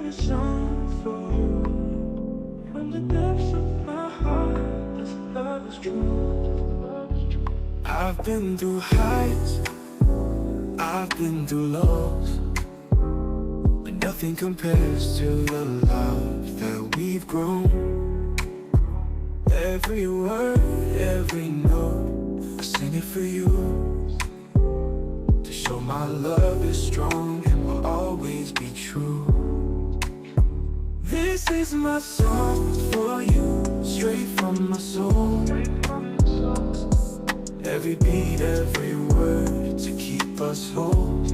a song for you. From the depths of my heart, this love is true. I've been through highs, I've been through lows, but nothing compares to the love that we've grown. Every word, every note, I sing it for you, to show my love is strong and will always be true. This is my song for you, straight from my soul. Every beat, every word, to keep us whole.